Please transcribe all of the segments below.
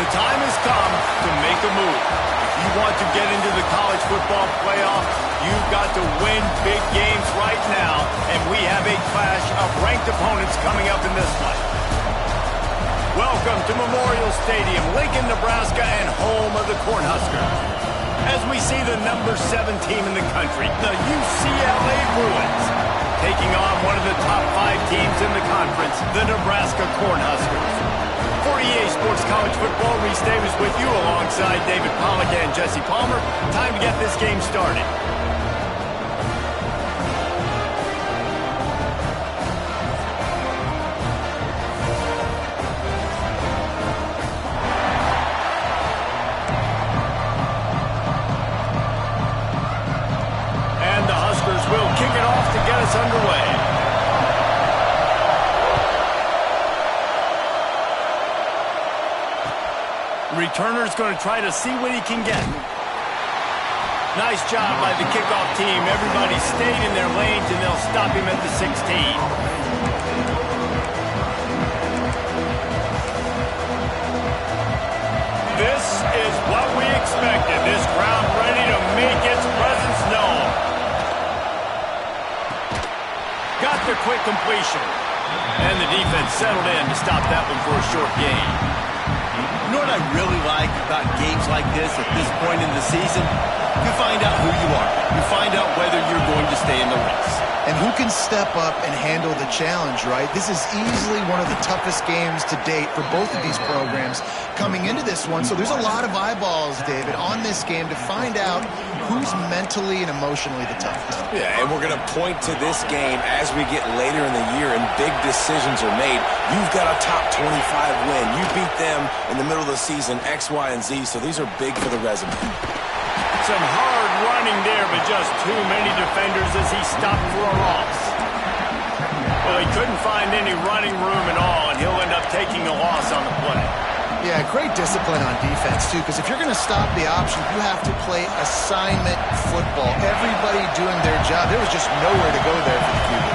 The time has come to make a move. If you want to get into the college football playoff, you've got to win big games right now, and we have a clash of ranked opponents coming up in this one. Welcome to Memorial Stadium, Lincoln, Nebraska, and home of the Cornhuskers. As we see the number 7 team in the country, the UCLA Bruins, taking on one of the top 5 teams in the conference, the Nebraska Cornhuskers. For EA Sports College Football, Reese Davis with you alongside David Pollack and Jesse Palmer. Time to get this game started. And the Huskers will kick it off to get us underway. Returner's going to try to see what he can get. Nice job by the kickoff team. Everybody stayed in their lanes, and they'll stop him at the 16. This is what we expected. This crowd ready to make its presence known. Got the quick completion. And the defense settled in to stop that one for a short gain. You know what I really like about games like this at this point in the season? You find out who you are. You find out whether you're going to stay in the race. And who can step up and handle the challenge, right? This is easily one of the toughest games to date for both of these programs coming into this one. So there's a lot of eyeballs, David, on this game to find out who's mentally and emotionally the toughest. Yeah, and we're going to point to this game as we get later in the year and big decisions are made. You've got a top 25 win. You beat them in the middle of the season, X, Y, and Z, so these are big for the resume. Some hard running there, but just too many defenders as he stopped for a loss. Well, he couldn't find any running room at all, and he'll end up taking a loss on the play. Yeah, great discipline on defense, too, because if you're going to stop the option, you have to play assignment football. Everybody doing their job. There was just nowhere to go there for the QB.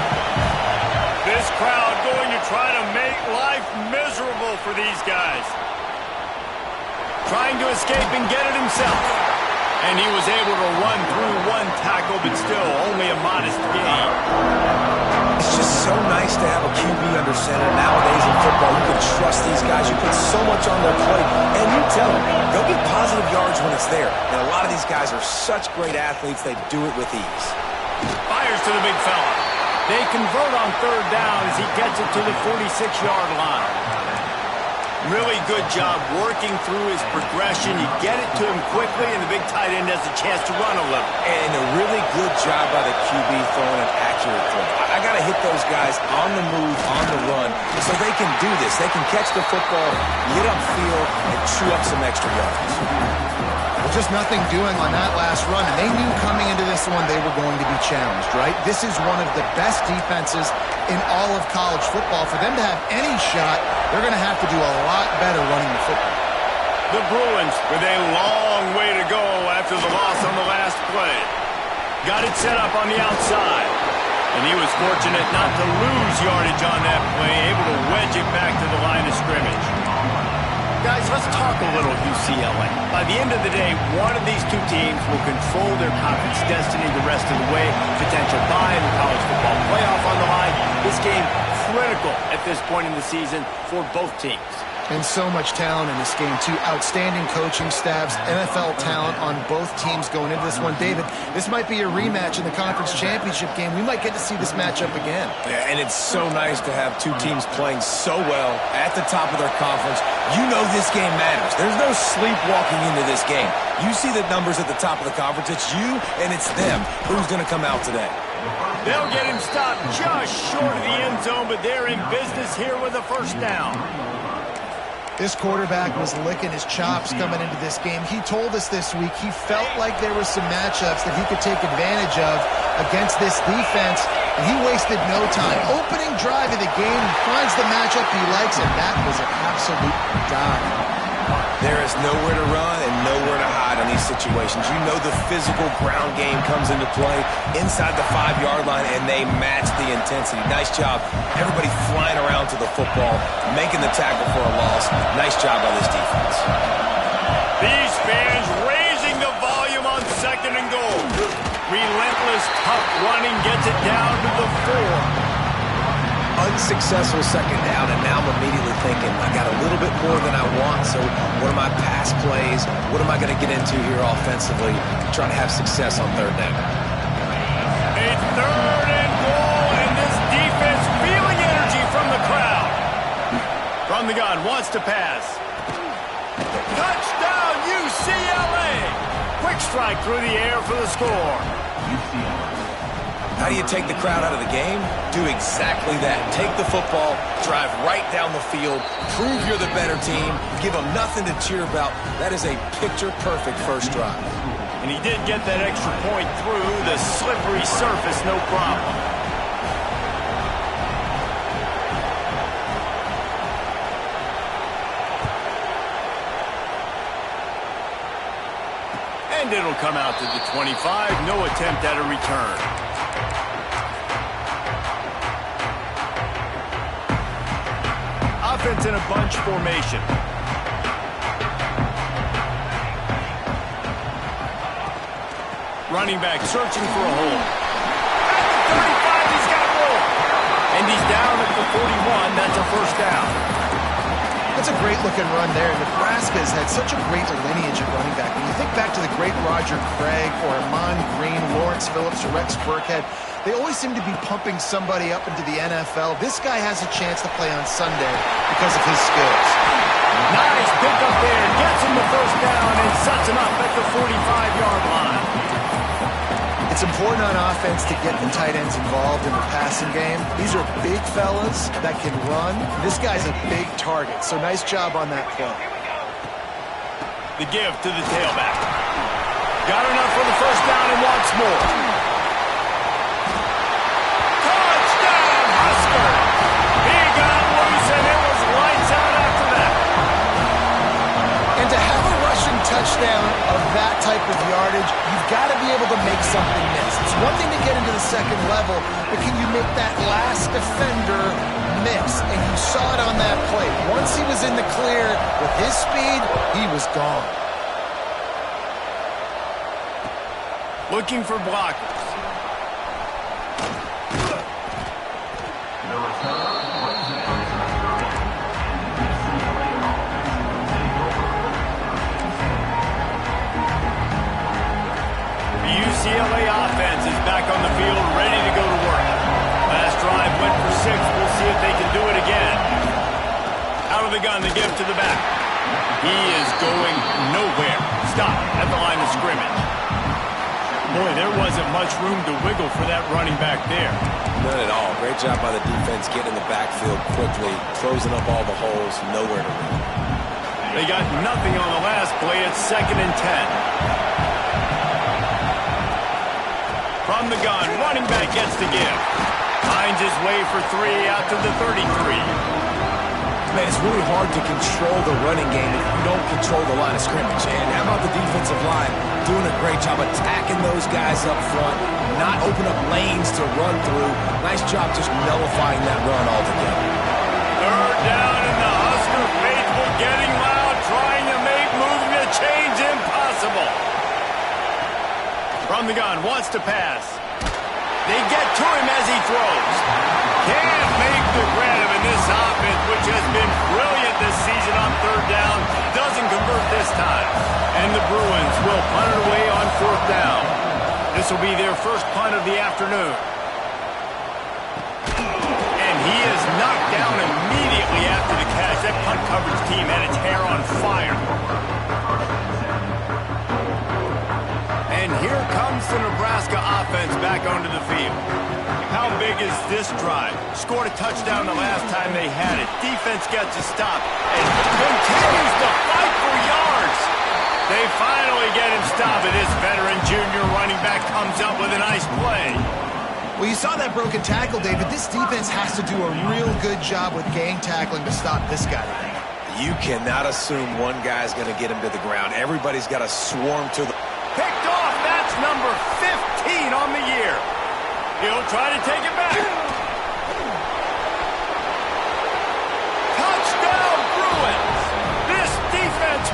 This crowd going to try to make life miserable for these guys. Trying to escape and get it himself. And he was able to run through one tackle, but still only a modest gain. It's just so nice to have a QB under center nowadays in football. You can trust these guys. You put so much on their plate. And you tell them, they'll get positive yards when it's there. And a lot of these guys are such great athletes, they do it with ease. Fires to the big fella. They convert on 3rd down as he gets it to the 46-yard line. Really good job working through his progression. You get it to him quickly, and the big tight end has a chance to run a little. And a really good job by the QB throwing an accurate throw. I got to hit those guys on the move, on the run, so they can do this. They can catch the football, get upfield, and chew up some extra yards. Well, just nothing doing on that last run, and they knew coming into this one they were going to be challenged, right? This is one of the best defenses in all of college football. For them to have any shot, they're going to have to do a lot better running the football. The Bruins with a long way to go after the loss on the last play. Got it set up on the outside. And he was fortunate not to lose yardage on that play, able to wedge it back to the line of scrimmage. Guys, let's talk a little UCLA. By the end of the day, one of these two teams will control their conference destiny the rest of the way. Potential bye in the college football playoff on the line. This game critical at this point in the season for both teams. And so much talent in this game, too. Outstanding coaching staffs, NFL talent on both teams going into this one. David, this might be a rematch in the conference championship game. We might get to see this matchup again. Yeah, and it's so nice to have two teams playing so well at the top of their conference. You know this game matters. There's no sleepwalking into this game. You see the numbers at the top of the conference. It's you and it's them. Who's going to come out today? They'll get him stopped just short of the end zone, but they're in business here with a first down. This quarterback was licking his chops coming into this game. He told us this week he felt like there were some matchups that he could take advantage of against this defense, and he wasted no time. Opening drive of the game, he finds the matchup he likes, and that was an absolute dime. There is nowhere to run and nowhere to hide in these situations. You know the physical ground game comes into play inside the 5-yard line, and they match the intensity. Nice job. Everybody flying around to the football, making the tackle for a loss. Nice job by this defense. These fans raising the volume on 2nd and goal. Relentless, tough running gets it down to the 4. Unsuccessful 2nd down, and now I'm immediately thinking, I got a little bit more than I want, so what are my pass plays? What am I going to get into here offensively? Trying to have success on 3rd down. A 3rd and goal, and this defense feeling energy from the crowd. From the gun, wants to pass. Touchdown, UCLA! Quick strike through the air for the score. How do you take the crowd out of the game? Do exactly that. Take the football, drive right down the field, prove you're the better team, give them nothing to cheer about. That is a picture-perfect first drive. And he did get that extra point through the slippery surface, no problem. And it'll come out to the 25. No attempt at a return. Offense in a bunch formation. Running back searching for a hole. At the 35, he's got room. And he's down at the 41. That's a first down. That's a great-looking run there. Nebraska has had such a great lineage at running back. When you think back to the great Roger Craig or Amon Green, Lawrence Phillips, or Rex Burkhead, they always seem to be pumping somebody up into the NFL. This guy has a chance to play on Sunday because of his skills. Nice pick up there. Gets him the first down and sets him up at the 45-yard line. It's important on offense to get the tight ends involved in the passing game. These are big fellas that can run. This guy's a big target, so nice job on that play. The give to the tailback. Got enough for the first down and wants more. Touchdown, Husker! He got loose and it was lights out after that. And to have a rushing touchdown of that type of yardage, you've got to be able to make something miss. It's one thing to get into the second level, but can you make that last defender miss? And you saw it on that play. Once he was in the clear with his speed, he was gone. Looking for blockers. UCLA offense is back on the field, ready to go to work. Last drive went for 6. We'll see if they can do it again. Out of the gun, the give to the back. He is going nowhere. Stop at the line of scrimmage. Boy, there wasn't much room to wiggle for that running back there. None at all. Great job by the defense getting in the backfield quickly, closing up all the holes, nowhere to run. They got nothing on the last play. It's 2nd and 10. From the gun, running back gets the give. Finds his way for 3 out to the 33. Man, it's really hard to control the running game if you don't control the line of scrimmage. And how about the defensive line doing a great job attacking those guys up front, not open up lanes to run through. Nice job just nullifying that run altogether. 3rd down, and the Husker faithful getting loud, trying to make moving the chains impossible. From the gun, wants to pass. They get to him as he throws. Can't make the grab in this offense, which has been brilliant this season on 3rd down. Doesn't convert this time. And the Bruins will punt it away on 4th down. This will be their first punt of the afternoon. And he is knocked down immediately after the catch. That punt coverage team had its hair on fire. And here comes the Nebraska offense back onto the field. How big is this drive? Scored a touchdown the last time they had it. Defense gets a stop and continues to fight for yards. They finally get him stopped, and this veteran junior running back comes up with a nice play. Well, you saw that broken tackle, David. This defense has to do a real good job with gang tackling to stop this guy. You cannot assume one guy's going to get him to the ground. Everybody's got to swarm to the... Picked off. That's number 15 on the year. He'll try to take it back.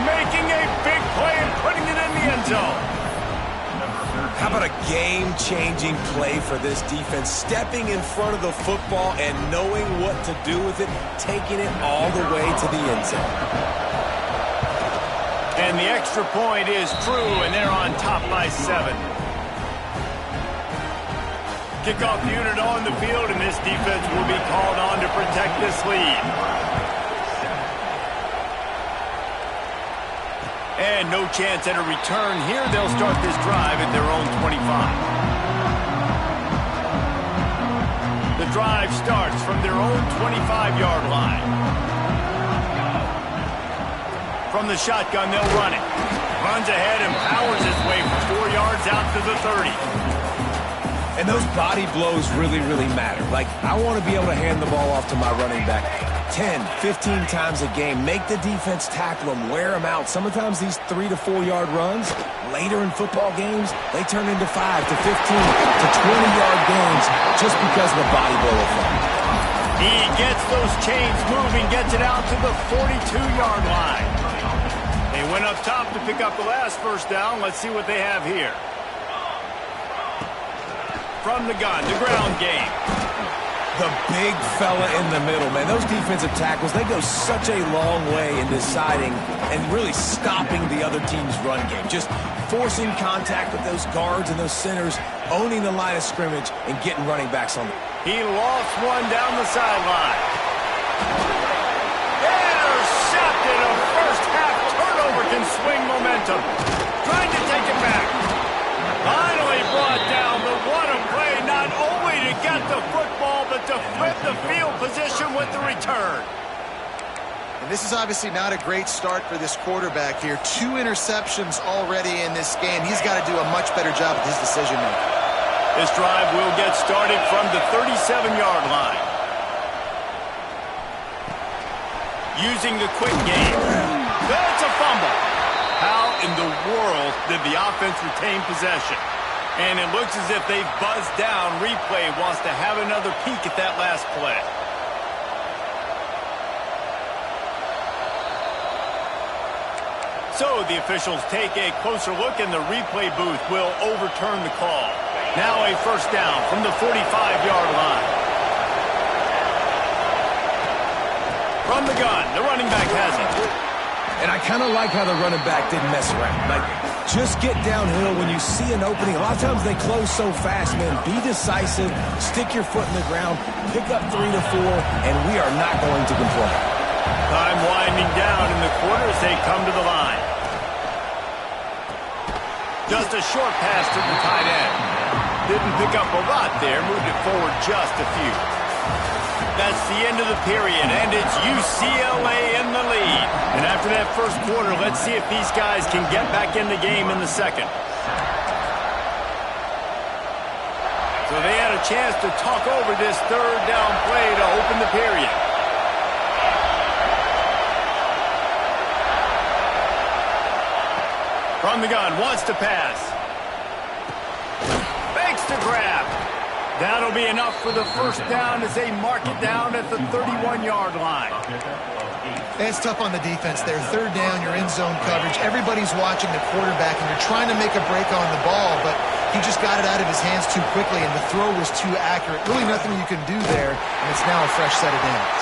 making a big play and putting it in the end zone. How about a game-changing play for this defense? Stepping in front of the football and knowing what to do with it, taking it all the way to the end zone. And the extra point is true, and they're on top by 7. Kickoff unit on the field, and this defense will be called on to protect this lead. And no chance at a return here. They'll start this drive at their own 25. The drive starts from their own 25-yard line. From the shotgun, they'll run it. Runs ahead and powers his way for 4 yards out to the 30. And those body blows really, really matter. Like, I want to be able to hand the ball off to my running back 10, 15 times a game. Make the defense tackle them, wear them out. Sometimes these 3 to 4 yard runs, later in football games, they turn into 5 to 15 to 20-yard games just because of the body blow effect. He gets those chains moving, gets it out to the 42-yard line. They went up top to pick up the last first down. Let's see what they have here. From the gun, the ground game. The big fella in the middle, man. Those defensive tackles, they go such a long way in deciding and really stopping the other team's run game. Just forcing contact with those guards and those centers, owning the line of scrimmage, and getting running backs on them. He lost one down the sideline. Intercepted. A first-half turnover can swing momentum. Trying to take it back. Finally brought down, but what a play, not only to get the football, but to flip the field position with the return. And this is obviously not a great start for this quarterback here. 2 interceptions already in this game. He's got to do a much better job with his decision-making. This drive will get started from the 37-yard line. Using the quick game. That's a fumble. How in the world did the offense retain possession? And it looks as if they've buzzed down. Replay wants to have another peek at that last play. So the officials take a closer look, and the replay booth will overturn the call. Now a first down from the 45-yard line. From the gun, the running back has it. And I kind of like how the running back didn't mess around. Like, just get downhill when you see an opening. A lot of times they close so fast, man. Be decisive, stick your foot in the ground, pick up 3 to 4, and we are not going to complain. Time winding down in the quarter as they come to the line. Just a short pass to the tight end. Didn't pick up a lot there, moved it forward just a few. That's the end of the period, and it's UCLA in the lead. And after that first quarter, let's see if these guys can get back in the game in the second. So they had a chance to talk over this third down play to open the period. From the gun, wants to pass. Fakes to grab. That'll be enough for the first down as they mark it down at the 31-yard line. It's tough on the defense there. Third down, you're in zone coverage. Everybody's watching the quarterback, and you're trying to make a break on the ball, but he just got it out of his hands too quickly, and the throw was too accurate. Really nothing you can do there, and it's now a fresh set of downs.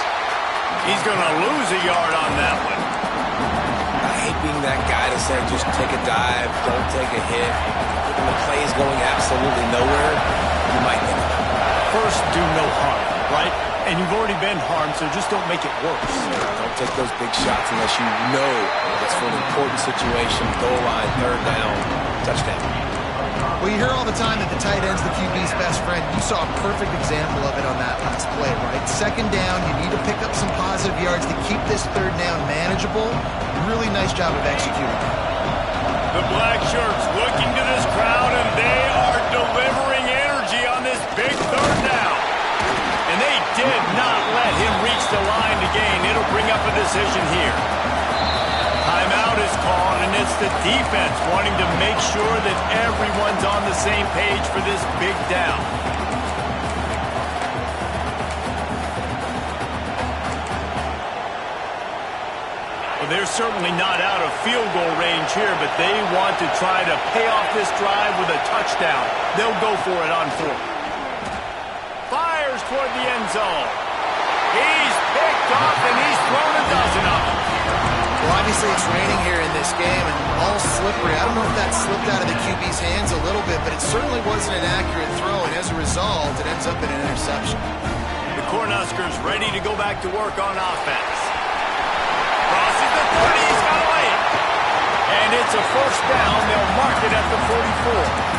He's going to lose a yard on that one. I hate being that guy to say, just take a dive, don't take a hit. When the play is going absolutely nowhere, you might think about it. First, do no harm, right? And you've already been harmed, so just don't make it worse. Don't take those big shots unless you know it's for an important situation, goal line, third down, touchdown. Well, you hear all the time that the tight end's the QB's best friend. You saw a perfect example of it on that last play, right? Second down, you need to pick up some positive yards to keep this third down manageable. Really nice job of executing. The black shirts looking to this crowd, and they are delivering energy on this big third down. And they did not let him reach the line to gain. It'll bring up a decision here. Timeout is called, and it's the defense wanting to make sure that everyone's on the same page for this big down. Well, they're certainly not out of field goal range here, but they want to try to pay off this drive with a touchdown. They'll go for it on 4th. Fires toward the end zone. He's picked off, and he's thrown a dozen of them. Well, obviously it's raining here in this game, and all slippery. I don't know if that slipped out of the QB's hands a little bit, but it certainly wasn't an accurate throw, and as a result, it ends up in an interception. The Cornhuskers ready to go back to work on offense. Crosses the 30, he's got away. And it's a first down. They'll mark it at the 44.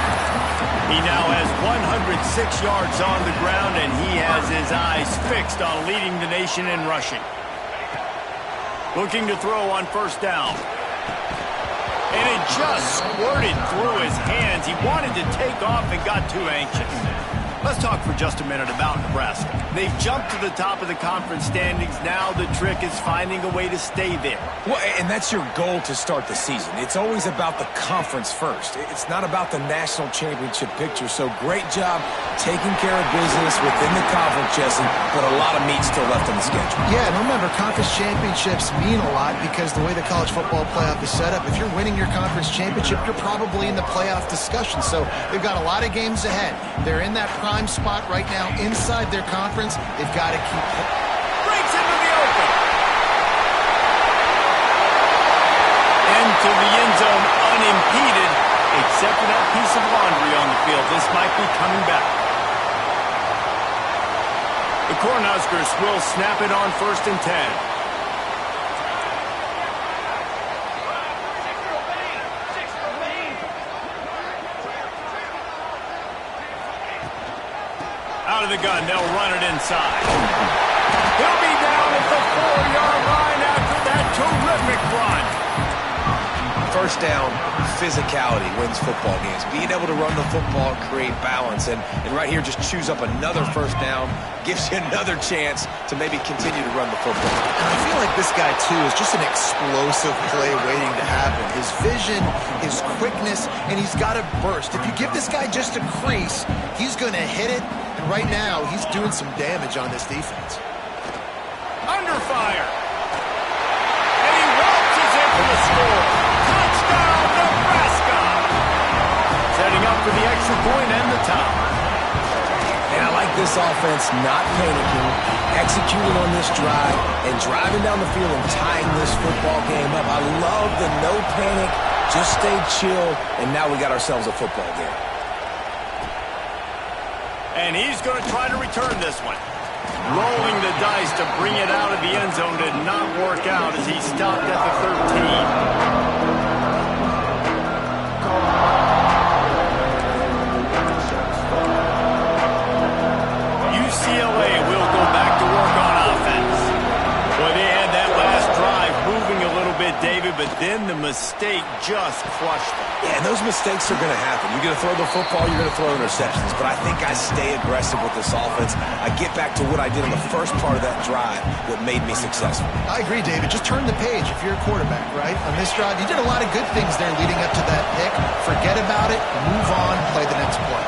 He now has 106 yards on the ground, and he has his eyes fixed on leading the nation in rushing. Looking to throw on first down. And it just squirted through his hands. He wanted to take off and got too anxious. Let's talk for just a minute about Nebraska. They've jumped to the top of the conference standings. Now the trick is finding a way to stay there. Well, and that's your goal to start the season. It's always about the conference first. It's not about the national championship picture. So great job taking care of business within the conference, Jesse, but a lot of meat still left on the schedule. Yeah, and remember, conference championships mean a lot because the way the college football playoff is set up, if you're winning your conference championship, you're probably in the playoff discussion. So they've got a lot of games ahead. They're in that prime spot right now inside their conference. They've got to keep... Breaks into the open. Into the end zone unimpeded, except for that piece of laundry on the field. This might be coming back. The Cornhuskers will snap it on 1st and 10. Out of the gun, they'll run it inside. He'll be down at the 4-yard line after that terrific run. First down, physicality wins football games. Being able to run the football and create balance. And right here, just choose up another first down, gives you another chance to maybe continue to run the football. And I feel like this guy, too, is just an explosive play waiting to happen. His vision, his quickness, and he's got to burst. If you give this guy just a crease, he's going to hit it. And right now, he's doing some damage on this defense. Under fire. And he waltzes in for the score. Touchdown, Nebraska. Setting up for the extra point and the top. And I like this offense not panicking, executing on this drive, and driving down the field and tying this football game up. I love the no panic, just stay chill, and now we got ourselves a football game. And he's going to try to return this one. Rolling the dice to bring it out of the end zone did not work out as he stopped at the 13. UCLA will go back to work on offense. Well, they had that last drive moving a little bit, David, but then the mistake just crushed them. Yeah, and those mistakes are going to happen. You're going to throw the football, you're going to throw interceptions. But I think I stay aggressive with this offense. I get back to what I did in the first part of that drive that made me successful. I agree, David. Just turn the page if you're a quarterback, right? On this drive, you did a lot of good things there leading up to that pick. Forget about it, move on, play the next play.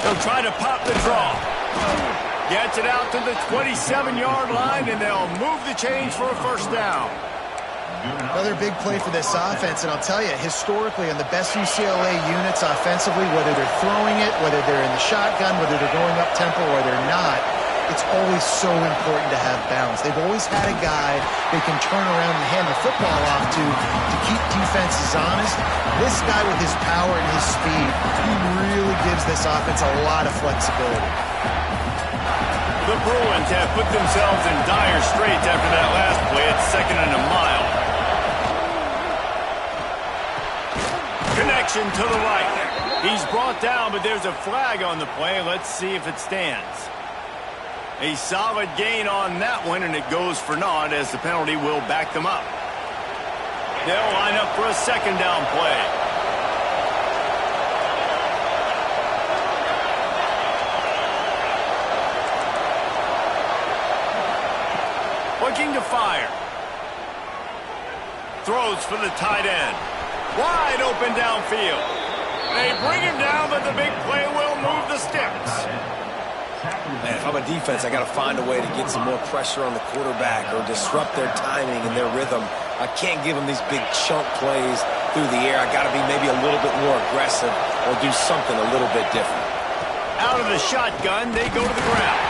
They'll try to pop the draw. Gets it out to the 27-yard line, and they'll move the chains for a first down. Another big play for this offense, and I'll tell you, historically, on the best UCLA units offensively, whether they're throwing it, whether they're in the shotgun, whether they're going up tempo or they're not, it's always so important to have balance. They've always had a guy they can turn around and hand the football off to keep defenses honest. This guy with his power and his speed, he really gives this offense a lot of flexibility. The Bruins have put themselves in dire straits after that last play at 2nd and a mile. Connection to the right. He's brought down, but there's a flag on the play. Let's see if it stands. A solid gain on that one, and it goes for naught as the penalty will back them up. They'll line up for a second down play. Looking to fire. Throws for the tight end. Wide open downfield. They bring him down, but the big play will move the sticks. Man, if I'm a defense, I got to find a way to get some more pressure on the quarterback or disrupt their timing and their rhythm. I can't give them these big chunk plays through the air. I got to be maybe a little bit more aggressive or do something a little bit different. Out of the shotgun, they go to the ground.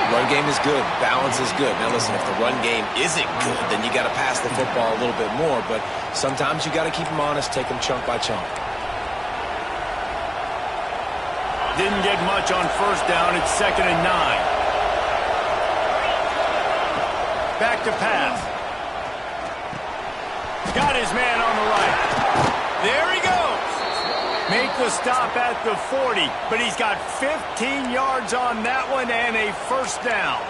Run game is good. Balance is good. Now, listen, if the run game isn't good, then you got to pass the football a little bit more. But sometimes you got to keep them honest, take them chunk by chunk. Didn't get much on first down. It's 2nd and 9. Back to pass. Got his man on the right. There he goes. Make the stop at the 40, but he's got 15 yards on that one and a first down.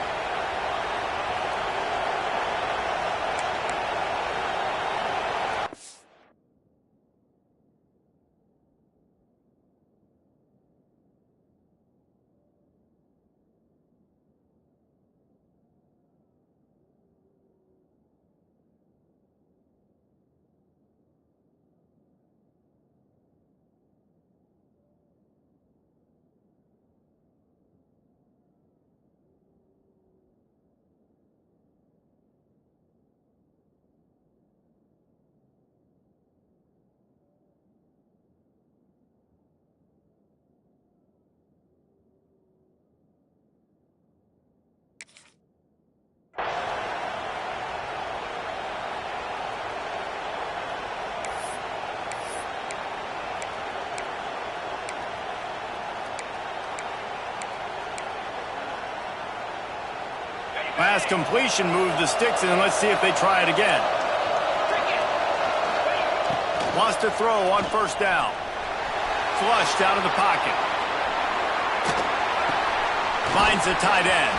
Pass completion, move the sticks, and let's see if they try it again. Wants to throw on first down. Flushed out of the pocket. Finds the tight end.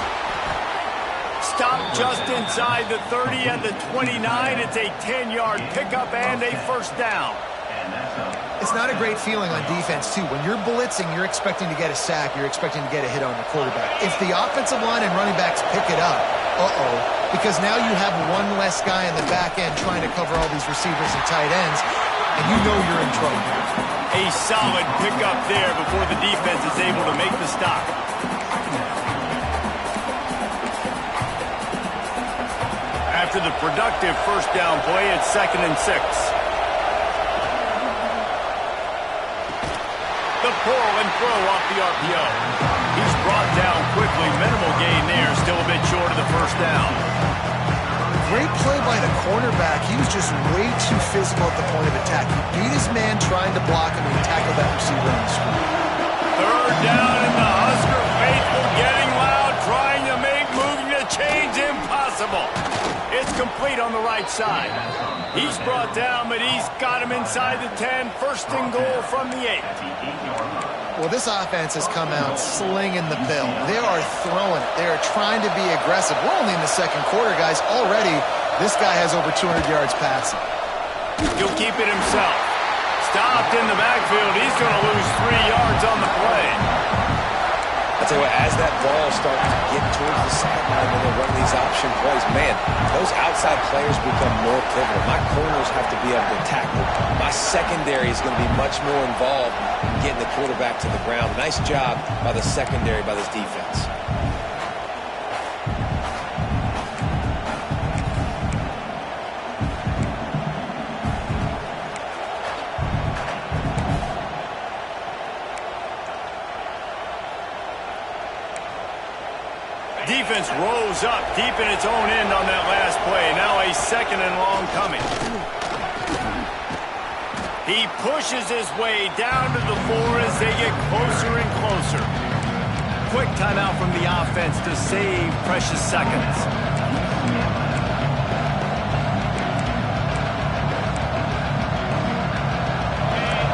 Stop just inside the 30 and the 29. It's a 10-yard pickup and a first down. It's not a great feeling on defense, too. When you're blitzing, you're expecting to get a sack. You're expecting to get a hit on the quarterback. If the offensive line and running backs pick it up, because now you have one less guy in the back end trying to cover all these receivers and tight ends, and you know you're in trouble. A solid pickup there before the defense is able to make the stop. After the productive first down play, it's 2nd and 6. The pull and throw off the RPO. He's brought down quickly. Minimal gain there. Still a bit short of the first down. Great play by the cornerback. He was just way too physical at the point of attack. He beat his man trying to block him, and he tackled that receiver on the screen. 3rd down, and the Husker faithful getting loud, trying to make moving the chains impossible. It's complete on the right side. He's brought down, but he's got him inside the 10. 1st and goal from the 8. Well, this offense has come out slinging the bill. They are throwing it. They are trying to be aggressive. We're only in the 2nd quarter, guys. Already, this guy has over 200 yards passing. He'll keep it himself. Stopped in the backfield. He's going to lose 3 yards on the play. I tell you what, as that ball starts to get towards the sideline when they run these option plays, man, those outside players become more pivotal. My corners have to be able to tackle. My secondary is going to be much more involved in getting the quarterback to the ground. Nice job by the secondary, by this defense. Defense rose up deep in its own end on that last play. Now a 2nd and long coming. He pushes his way down to the 4 as they get closer and closer. Quick timeout from the offense to save precious seconds.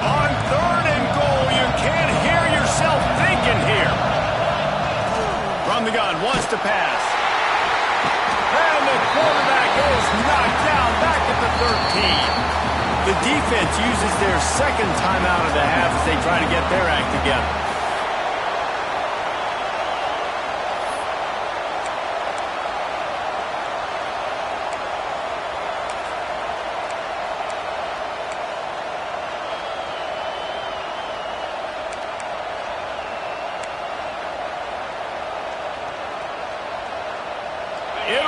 On 3rd and goal, you can't hear yourself thinking here. From the gun, wants to pass. And the quarterback is knocked down back at the 13. The defense uses their 2nd timeout of the half as they try to get their act together.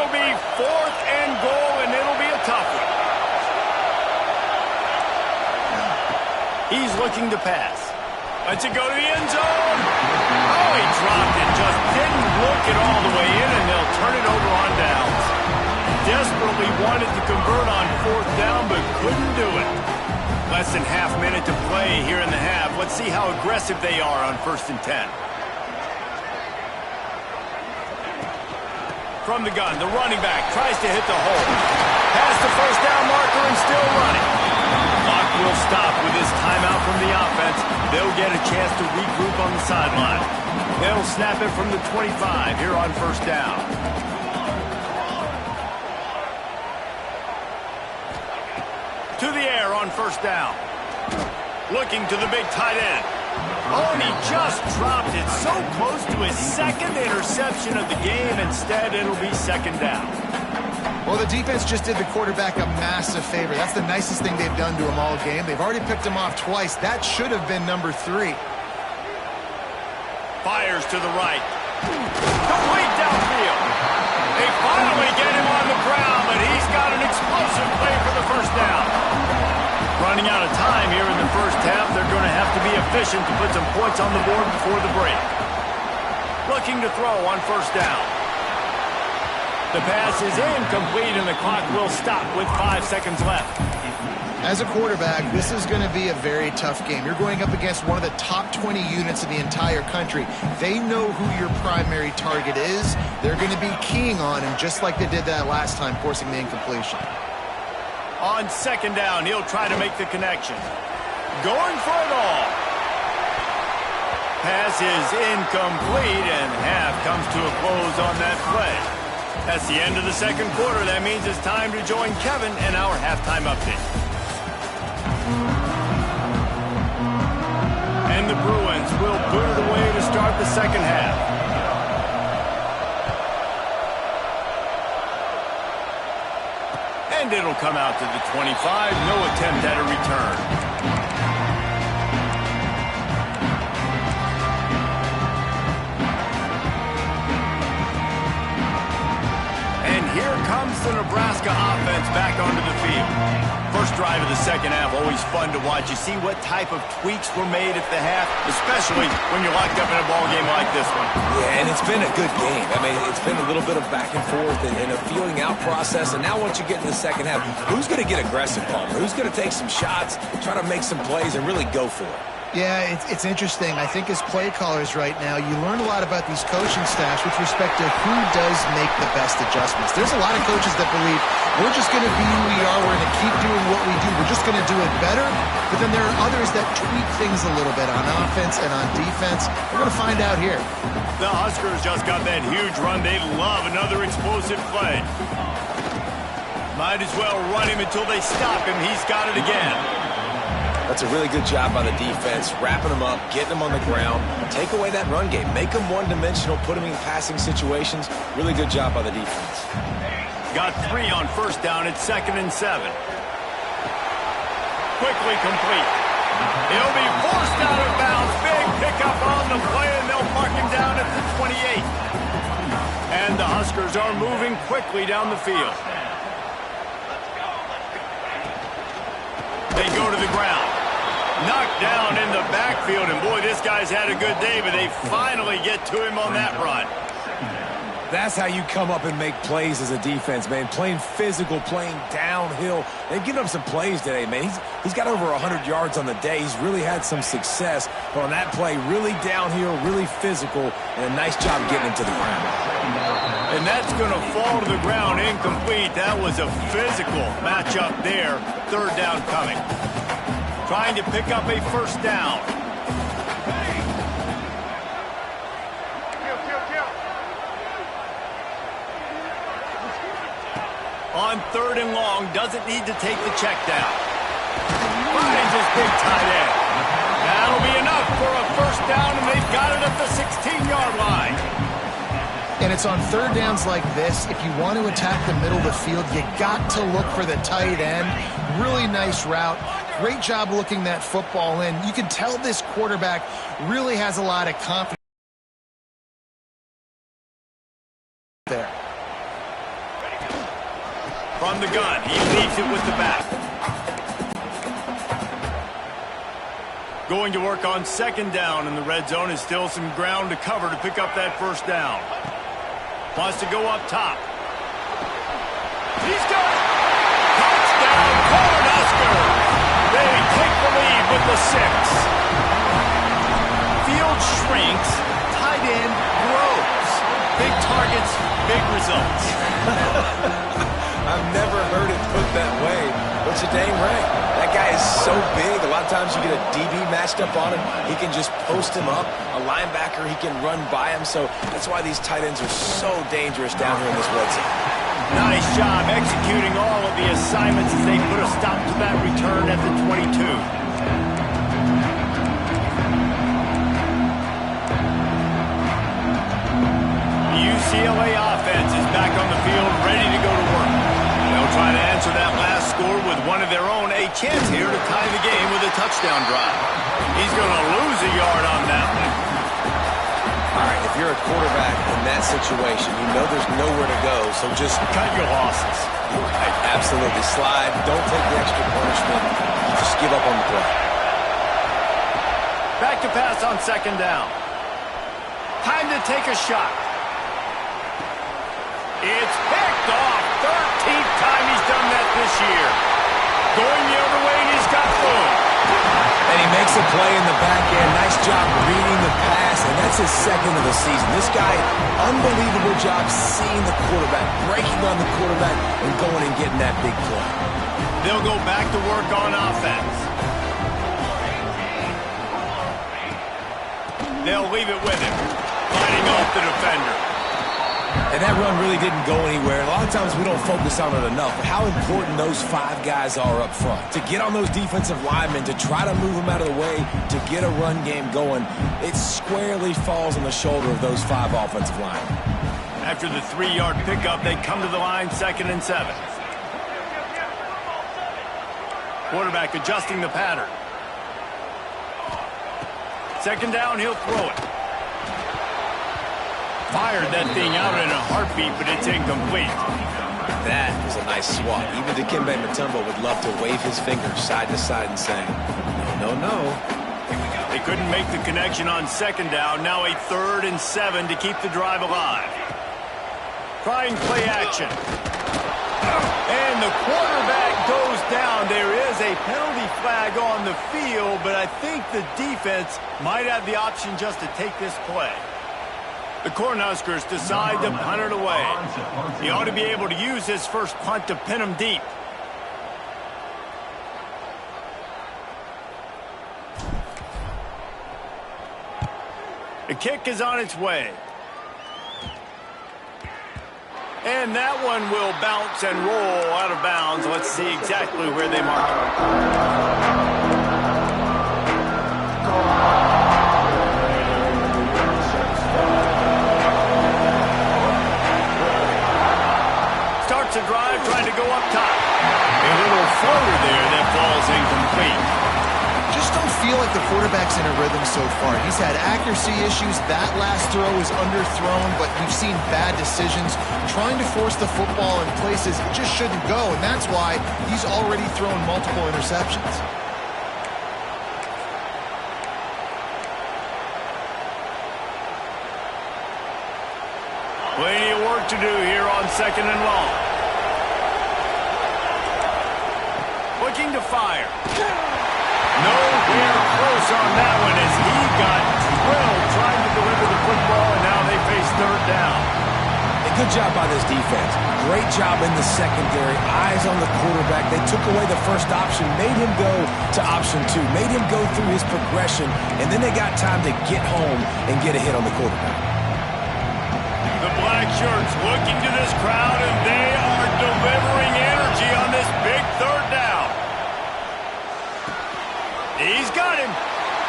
It'll be 4th and goal, and it'll be a tough one. He's looking to pass. Lets it go to the end zone. Oh, he dropped it. Just didn't look it all the way in, and they'll turn it over on downs. Desperately wanted to convert on 4th down, but couldn't do it. Less than half minute to play here in the half. Let's see how aggressive they are on 1st and 10. From the gun, the running back tries to hit the hole. Past the 1st down marker and still running. Clock will stop with this timeout from the offense. They'll get a chance to regroup on the sideline. They'll snap it from the 25 here on 1st down. To the air on 1st down. Looking to the big tight end. Oh, and he just dropped it so close to his 2nd interception of the game. Instead, it'll be 2nd down. Well, the defense just did the quarterback a massive favor. That's the nicest thing they've done to him all game. They've already picked him off twice. That should have been number 3. Fires to the right. Complete downfield. They finally get him on the ground, but he's got an explosive play for the 1st down. Running out of time here in the 1st half. They're going to have to be efficient to put some points on the board before the break. Looking to throw on 1st down. The pass is incomplete, and the clock will stop with 5 seconds left. As a quarterback, this is going to be a very tough game. You're going up against one of the top 20 units in the entire country. They know who your primary target is. They're going to be keying on him, just like they did that last time, forcing the incompletion. On 2nd down, he'll try to make the connection. Going for it all. Pass is incomplete, and half comes to a close on that play. That's the end of the 2nd quarter. That means it's time to join Kevin and our halftime update. And the Bruins will put it away to start the 2nd half. And it'll come out to the 25. No attempt at a return. Here comes the Nebraska offense back onto the field. First drive of the 2nd half, always fun to watch. You see what type of tweaks were made at the half, especially when you're locked up in a ball game like this one. Yeah, and it's been a good game. I mean, it's been a little bit of back and forth and a feeling out process. And now once you get in the 2nd half, who's going to get aggressive, Palmer? Who's going to take some shots, try to make some plays, and really go for it? Yeah, it's interesting. I think as play callers right now, you learn a lot about these coaching staffs with respect to who does make the best adjustments. There's a lot of coaches that believe we're just going to be who we are. We're going to keep doing what we do. We're just going to do it better. But then there are others that tweak things a little bit on offense and on defense. We're going to find out here. The Huskers just got that huge run. They love another explosive play. Might as well run him until they stop him. He's got it again. That's a really good job by the defense, wrapping them up, getting them on the ground, take away that run game, make them one-dimensional, put them in passing situations. Really good job by the defense. Got 3 on 1st down at 2nd and 7. Quickly complete. He'll be forced out of bounds. Big pickup on the play, and they'll mark him down at the 28. And the Huskers are moving quickly down the field. They go to the ground. Knocked down in the backfield, and boy, this guy's had a good day, but they finally get to him on that run. That's how you come up and make plays as a defense, man. Playing physical, playing downhill. They've given up some plays today, man. He's got over 100 yards on the day. He's really had some success. But on that play, really downhill, really physical, and a nice job getting him to the ground. And that's going to fall to the ground incomplete. That was a physical matchup there. 3rd down coming. Trying to pick up a 1st down. On 3rd and long, doesn't need to take the check down. Finds his big tight end. That'll be enough for a 1st down, and they've got it at the 16-yard line. And it's on 3rd downs like this. If you want to attack the middle of the field, you got to look for the tight end. Really nice route. Great job looking that football in. You can tell this quarterback really has a lot of confidence there. From the gun, he leaves it with the back. Going to work on second down in the red zone. Is still some ground to cover to pick up that first down. Wants to go up top. He's got it! Touchdown, Cornhuskers! They take the lead with the 6. Field shrinks, tight end grows. Big targets, big results. I've never heard it put that way, but you're dang right. That guy is so big. A lot of times you get a DB matched up on him. He can just post him up. A linebacker, he can run by him. So that's why these tight ends are so dangerous down here in this red zone. Nice job executing all of the assignments as they put a stop to that return at the 22. The UCLA offense is back on the field, ready to go to work. They'll try to answer that last score with one of their own. A chance here to tie the game with a touchdown drive. He's going to lose a yard on that one. All right, if you're a quarterback in that situation, you know there's nowhere to go, so just cut your losses. Right, absolutely. Slide. Don't take the extra punishment. Just give up on the play. Back to pass on second down. Time to take a shot. It's picked off. 13th time he's done that this year. Going the other way, and he's got room. And he makes a play in the back end. Nice job reading the pass, and that's his second of the season. This guy, unbelievable job seeing the quarterback, breaking on the quarterback, and going and getting that big play. They'll go back to work on offense. They'll leave it with him, fighting off the defender. And that run really didn't go anywhere. A lot of times we don't focus on it enough. But how important those 5 guys are up front. To get on those defensive linemen, to try to move them out of the way, to get a run game going, it squarely falls on the shoulder of those 5 offensive linemen. After the 3-yard pickup, they come to the line 2nd and 7. Quarterback adjusting the pattern. Second down, he'll throw it. Fired that thing out in a heartbeat, but it's incomplete. That was a nice swat. Even Dikembe Mutombo would love to wave his fingers side to side and say, no, no, no. They couldn't make the connection on second down. Now a 3rd and 7 to keep the drive alive. Trying play action. And the quarterback goes down. There is a penalty flag on the field, but I think the defense might have the option just to take this play. The Cornhuskers decide to punt it away. He ought to be able to use his first punt to pin him deep. The kick is on its way. And that one will bounce and roll out of bounds. Let's see exactly where they mark it. A drive trying to go up top. A little floater there that falls incomplete. Just don't feel like the quarterback's in a rhythm so far. He's had accuracy issues. That last throw was underthrown, but we've seen bad decisions. Trying to force the football in places it just shouldn't go, and that's why he's already thrown multiple interceptions. Plenty of work to do here on second and long. Looking to fire. Nowhere close on that one as he got drilled trying to deliver the football, and now they face 3rd down. A good job by this defense. Great job in the secondary. Eyes on the quarterback. They took away the first option, made him go to option 2, made him go through his progression, and then they got time to get home and get a hit on the quarterback. The black shirts looking to this crowd, and they are delivering energy on this big 3rd down. He's got him.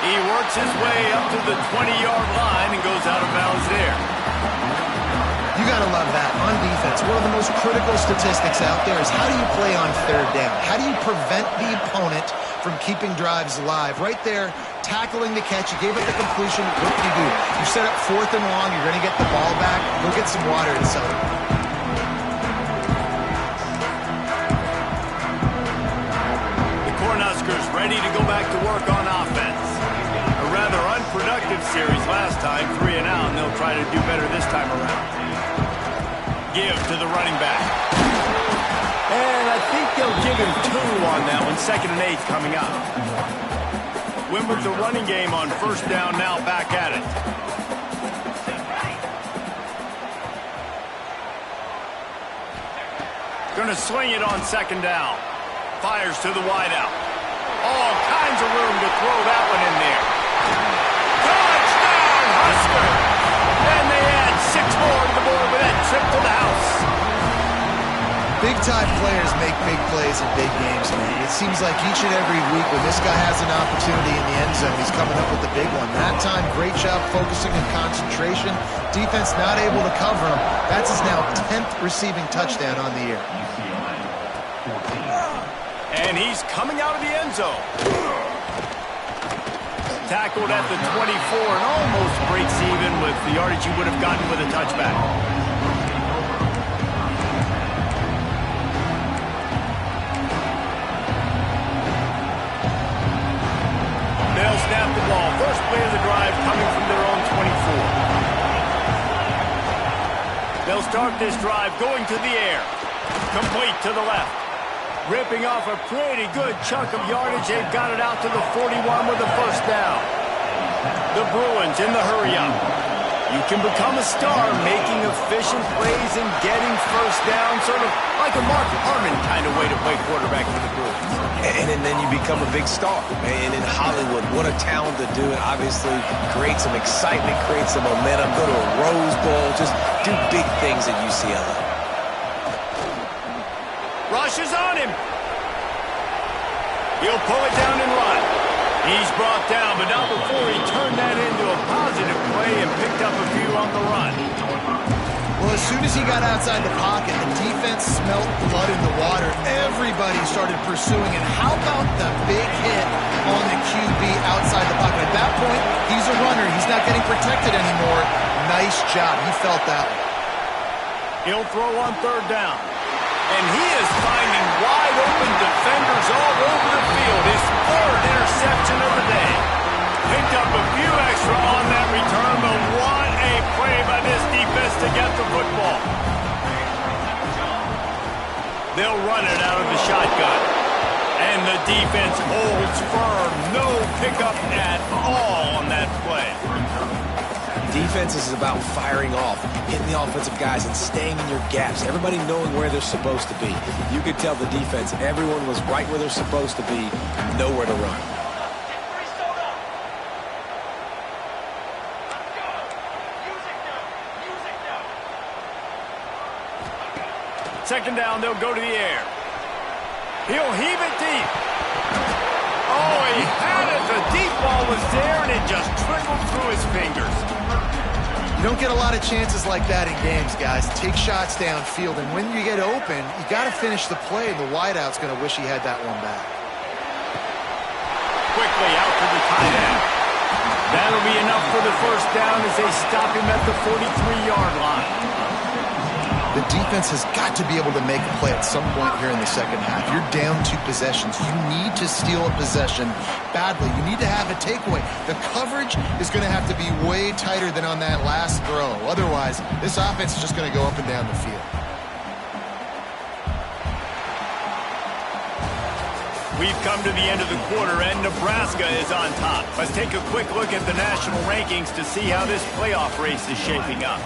He works his way up to the 20-yard line and goes out of bounds there. You got to love that. On defense, one of the most critical statistics out there is how do you play on 3rd down? How do you prevent the opponent from keeping drives alive? Right there, tackling the catch. You gave it the completion. What do? You set up 4th and long. You're going to get the ball back. Go get some water inside. work on offense. A rather unproductive series last time, 3 and out, and they'll try to do better this time around. Give to the running back. And I think they'll give him 2 on that one. 2nd and 8 coming up. Win with the running game on 1st down, now back at it. Going to sling it on 2nd down. Fires to the wideout. All kinds of room to throw that one in there. Touchdown, Husker! And they add 6 more to the board with that trip to the house. Big-time players make big plays in big games, man. It seems like each and every week when this guy has an opportunity in the end zone, he's coming up with the big one. That time, great job focusing and concentration. Defense not able to cover him. That's his now 10th receiving touchdown on the year. And he's coming out of the end zone. Tackled at the 24 and almost breaks even with the yardage he would have gotten with a touchback. They'll snap the ball. First play of the drive coming from their own 24. They'll start this drive going to the air. Complete to the left. Ripping off a pretty good chunk of yardage. They've got it out to the 41 with the 1st down. The Bruins in the hurry-up. You can become a star making efficient plays and getting 1st down, sort of like a Mark Harmon kind of way to play quarterback for the Bruins. And then you become a big star. And in Hollywood, what a talent to do it. Obviously, create some excitement, create some momentum, go to a Rose Bowl, just do big things at UCLA. Rushes on him. He'll pull it down and run. He's brought down, but not before he turned that into a positive play and picked up a few on the run. Well, as soon as he got outside the pocket, the defense smelled blood in the water. Everybody started pursuing, and how about the big hit on the QB outside the pocket? At that point, he's a runner. He's not getting protected anymore. Nice job. He felt that one. He'll throw on 3rd down. And he is finding wide-open defenders all over the field. His 3rd interception of the day. Picked up a few extra on that return, but what a play by this defense to get the football. They'll run it out of the shotgun. And the defense holds firm. No pickup at all on that play. Defense is about firing off, hitting the offensive guys, and staying in your gaps. Everybody knowing where they're supposed to be. You could tell the defense, everyone was right where they're supposed to be, nowhere to run. Second down, they'll go to the air. He'll heave it deep. Oh, he had it. The deep ball was there, and it just trickled through his fingers. You don't get a lot of chances like that in games, guys. Take shots downfield, and when you get open, you got to finish the play, and the wideout's going to wish he had that one back. Quickly out to the tight end. That'll be enough for the 1st down as they stop him at the 43-yard line. The defense has got to be able to make a play at some point here in the 2nd half. You're down 2 possessions. You need to steal a possession badly. You need to have a takeaway. The coverage is going to have to be way tighter than on that last throw. Otherwise, this offense is just going to go up and down the field. We've come to the end of the quarter, and Nebraska is on top. Let's take a quick look at the national rankings to see how this playoff race is shaping up.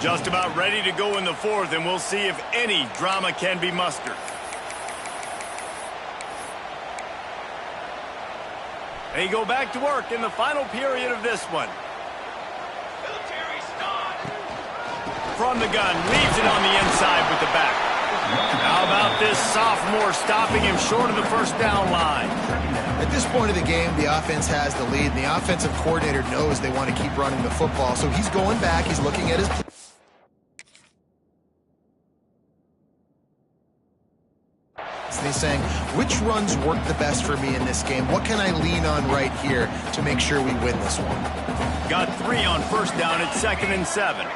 Just about ready to go in the 4th, and we'll see if any drama can be mustered. They go back to work in the final period of this one. From the gun, leaves it on the inside with the back. How about this sophomore stopping him short of the 1st down line? At this point of the game, the offense has the lead, and the offensive coordinator knows they want to keep running the football, so he's going back, he's looking at his... And he's saying, which runs work the best for me in this game? What can I lean on right here to make sure we win this one? Got 3 on 1st down at 2nd and 7.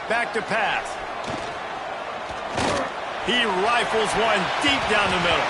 Back to pass. He rifles one deep down the middle.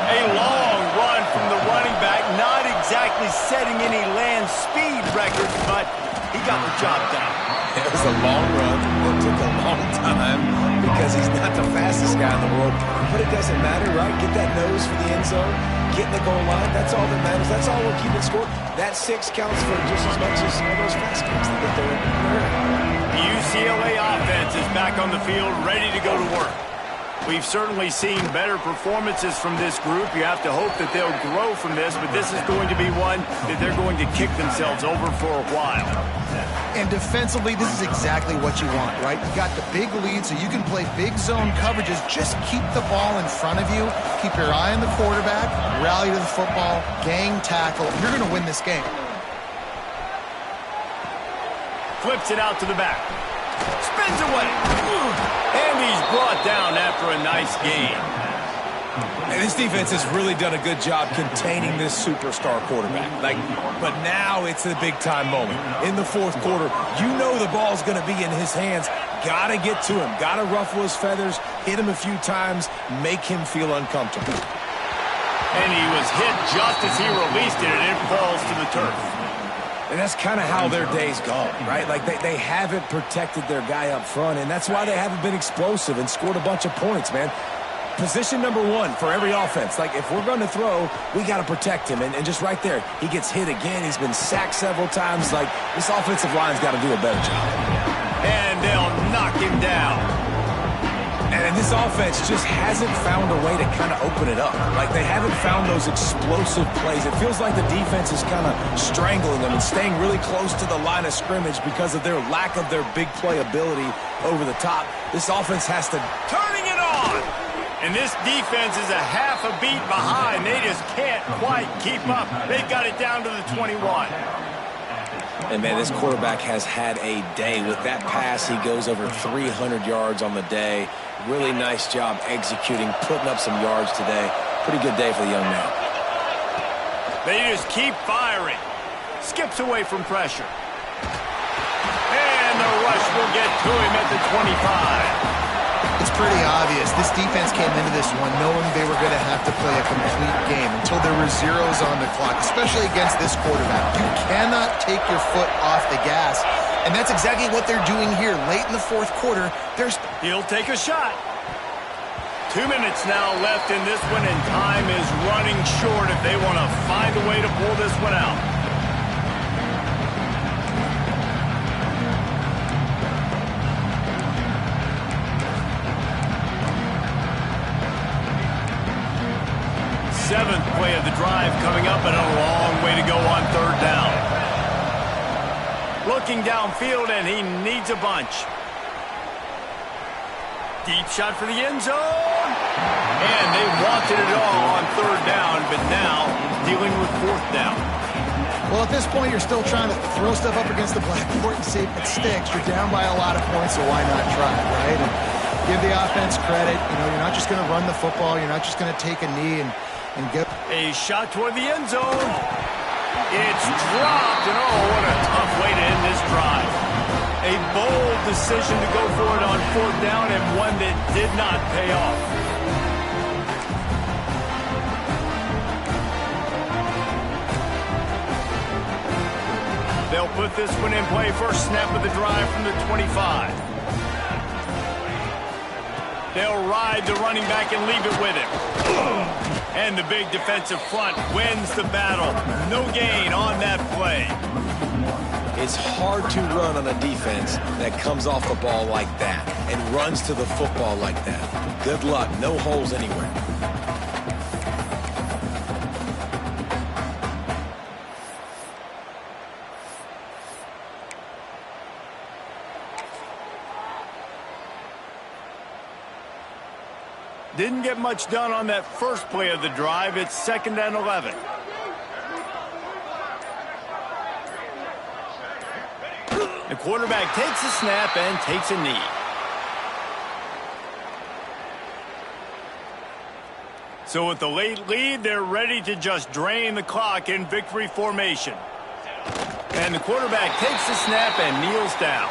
A long run from the running back, not exactly setting any land speed records, but he got the job done. It was a long run. It took a long time because he's not the fastest guy in the world. But it doesn't matter, right? Get that nose for the end zone, get in the goal line. That's all that matters. That's all we're keeping score. That 6 counts for just as much as all those fast guys that get there. The UCLA offense is back on the field, ready to go to work. We've certainly seen better performances from this group. You have to hope that they'll grow from this, but this is going to be one that they're going to kick themselves over for a while. And defensively, this is exactly what you want, right? You got the big lead, so you can play big zone coverages. Just keep the ball in front of you. Keep your eye on the quarterback. Rally to the football. Gang tackle. You're going to win this game. Flips it out to the back. Spins away. And he's brought down after a nice game. And this defense has really done a good job containing this superstar quarterback. But now it's the big-time moment. In the fourth quarter, you know the ball's going to be in his hands. Got to get to him. Got to ruffle his feathers, hit him a few times, make him feel uncomfortable. And he was hit just as he released it, and it falls to the turf. And that's kind of how their day's gone, right? Like, they haven't protected their guy up front, and that's why they haven't been explosive and scored a bunch of points, man. Position number 1 for every offense. Like, if we're going to throw, we got to protect him. And just right there, he gets hit again. He's been sacked several times. Like, this offensive line's got to do a better job. And they'll knock him down. And this offense just hasn't found a way to kind of open it up. Like, they haven't found those explosive plays. It feels like the defense is kind of strangling them and staying really close to the line of scrimmage because of their lack of their big play ability over the top. This offense has to... Turning it on! And this defense is a half a beat behind. They just can't quite keep up. They've got it down to the 21. And, man, this quarterback has had a day. With that pass, he goes over 300 yards on the day. Really nice job executing, putting up some yards today. Pretty good day for the young man. They just keep firing. Skips away from pressure. And the rush will get to him at the 25. It's pretty obvious. This defense came into this one knowing they were going to have to play a complete game until there were zeros on the clock, especially against this quarterback. You cannot take your foot off the gas, and that's exactly what they're doing here. Late in the fourth quarter, he'll take a shot. 2 minutes now left in this one, and time is running short if they want to find a way to pull this one out. Seventh play of the drive coming up, and a long way to go on third down. Looking downfield, and he needs a bunch. Deep shot for the end zone. And they wanted it all on third down, but now dealing with fourth down. Well, at this point, you're still trying to throw stuff up against the blackboard and see if it sticks. You're down by a lot of points, so why not try, right? And give the offense credit. You know, you're not just going to run the football. You're not just going to take a knee and get a shot toward the end zone. It's dropped, and oh, what a tough way to end this drive. A bold decision to go for it on fourth down, and one that did not pay off. They'll put this one in play. First snap of the drive from the 25. They'll ride the running back and leave it with him. And the big defensive front wins the battle. No gain on that play. It's hard to run on a defense that comes off the ball like that and runs to the football like that. Good luck. No holes anywhere. Didn't get much done on that first play of the drive. It's 2nd and 11. The quarterback takes a snap and takes a knee. So with the late lead, they're ready to just drain the clock in victory formation. And the quarterback takes the snap and kneels down.